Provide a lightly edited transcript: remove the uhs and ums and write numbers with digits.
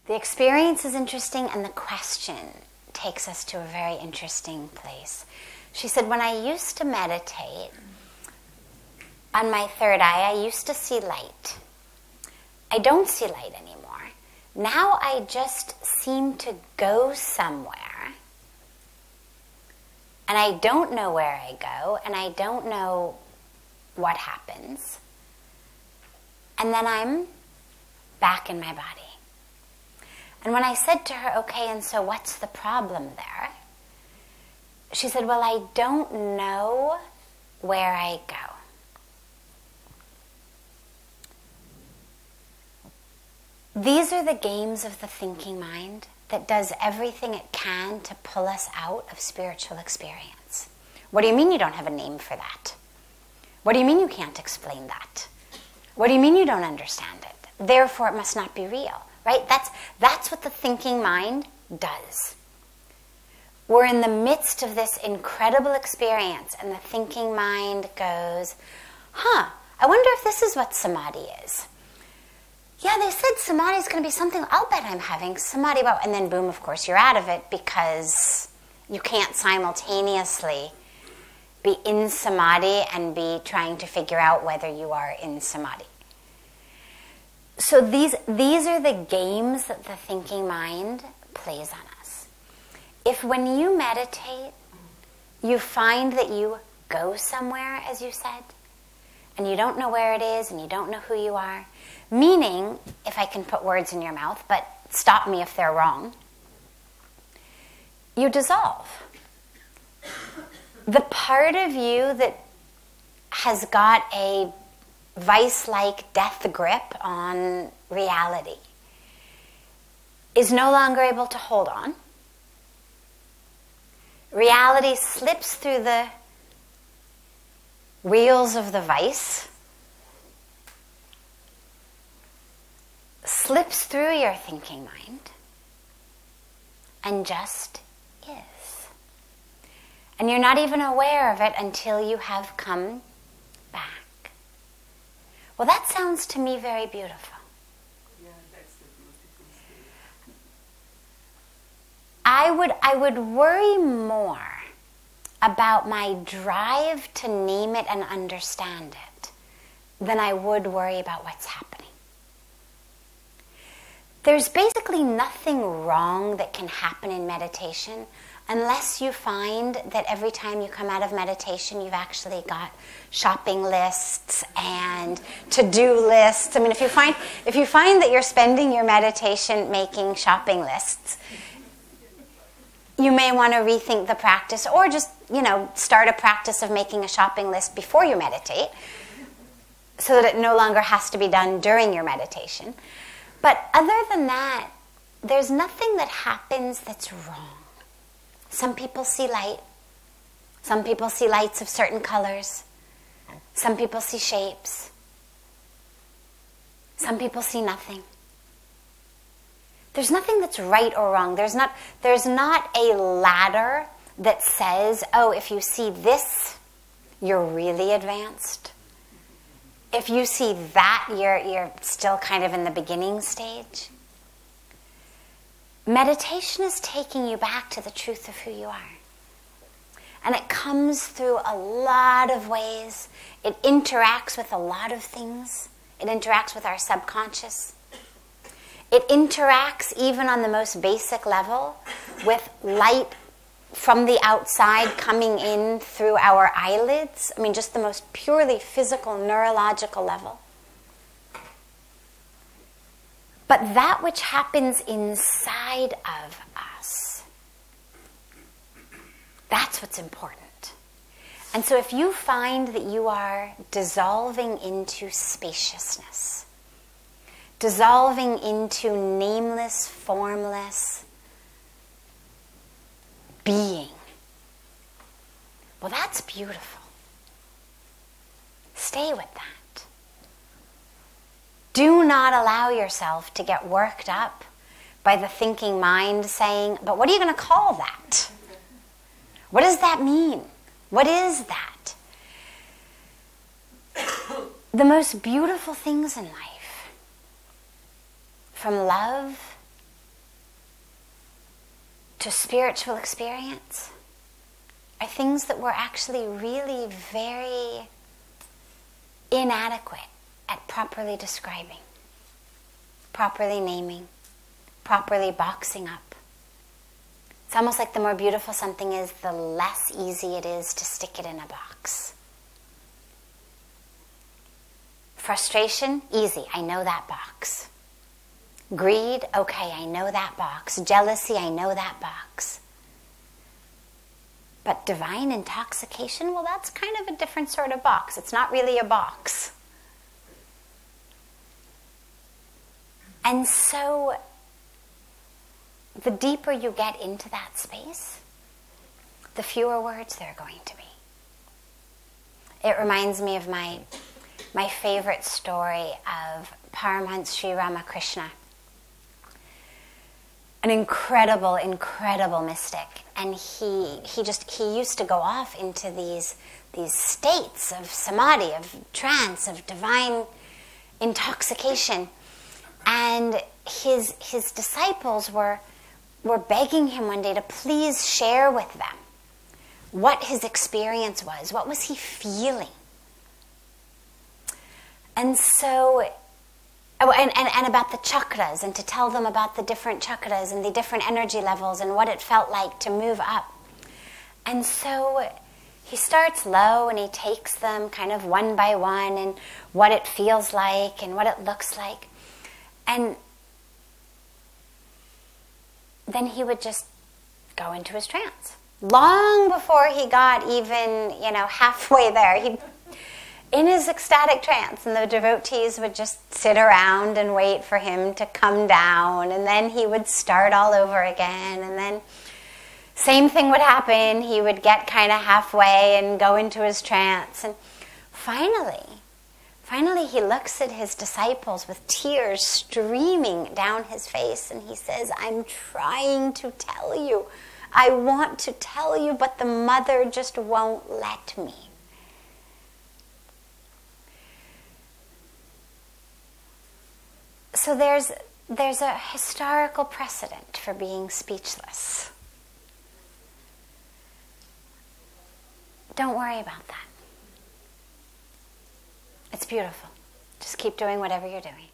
The experience is interesting, and the question takes us to a very interesting place. She said, when I used to meditate, on my third eye, I used to see light. I don't see light anymore. Now I just seem to go somewhere, and I don't know where I go, and I don't know what happens. And then I'm back in my body. And when I said to her, okay, and so what's the problem there? She said, well, I don't know where I go. These are the games of the thinking mind that does everything it can to pull us out of spiritual experience. What do you mean you don't have a name for that? What do you mean you can't explain that? What do you mean you don't understand it? Therefore, it must not be real, right? That's what the thinking mind does. We're in the midst of this incredible experience, and the thinking mind goes, I wonder if this is what samadhi is. Yeah, they said samadhi is going to be something, I'll bet I'm having samadhi. Well, and then boom, of course, you're out of it because you can't simultaneously be in samadhi and be trying to figure out whether you are in samadhi. So these are the games that the thinking mind plays on us. If when you meditate, you find that you go somewhere, as you said, and you don't know where it is and you don't know who you are, meaning, if I can put words in your mouth, but stop me if they're wrong, you dissolve. The part of you that has got a vice-like death grip on reality is no longer able to hold on. Reality slips through the wheels of the vice, slips through your thinking mind, and just is. And you're not even aware of it until you have come back. Well, that sounds to me very beautiful. Yeah, that's the beautiful state. I would worry more about my drive to name it and understand it than I would worry about what's happening. There's basically nothing wrong that can happen in meditation unless you find that every time you come out of meditation, you've actually got shopping lists and to-do lists. I mean, if you find that you're spending your meditation making shopping lists, you may want to rethink the practice, or just, start a practice of making a shopping list before you meditate so that it no longer has to be done during your meditation. But other than that, there's nothing that happens that's wrong. Some people see light. Some people see lights of certain colors. Some people see shapes. Some people see nothing. There's nothing that's right or wrong. There's not a ladder that says, oh, if you see this, you're really advanced. If you see that, you're still kind of in the beginning stage. Meditation is taking you back to the truth of who you are. And it comes through a lot of ways. It interacts with a lot of things. It interacts with our subconscious. It interacts even on the most basic level with light from the outside coming in through our eyelids. I mean, just the most purely physical, neurological level. But that which happens inside of us, that's what's important. And so if you find that you are dissolving into spaciousness, dissolving into nameless, formless being, well, that's beautiful. Stay with that. Do not allow yourself to get worked up by the thinking mind saying, but what are you going to call that? What does that mean? What is that? the most beautiful things in life, from love to spiritual experience, are things that we're actually really very inadequate at properly describing, properly naming, properly boxing up. It's almost like the more beautiful something is, the less easy it is to stick it in a box. Frustration, easy, I know that box. Greed, okay, I know that box. Jealousy, I know that box. But divine intoxication, well, that's kind of a different sort of box. It's not really a box. And so, the deeper you get into that space, the fewer words there are going to be. It reminds me of my favorite story of Paramahansa Sri Ramakrishna. An incredible, incredible mystic. And he used to go off into these states of samadhi, of trance, of divine intoxication. And his disciples were begging him one day to please share with them what his experience was. What was he feeling? And so, and about the chakras, and to tell them about the different chakras and the different energy levels and what it felt like to move up. And so he starts low and he takes them kind of one by one and what it feels like and what it looks like. And then he would just go into his trance. Long before he got even, halfway there, in his ecstatic trance, and the devotees would just sit around and wait for him to come down, and then he would start all over again, and then same thing would happen. He would get kind of halfway and go into his trance, and finally he looks at his disciples with tears streaming down his face, and he says, I'm trying to tell you. I want to tell you, but the mother just won't let me. So there's a historical precedent for being speechless. Don't worry about that. It's beautiful. Just keep doing whatever you're doing.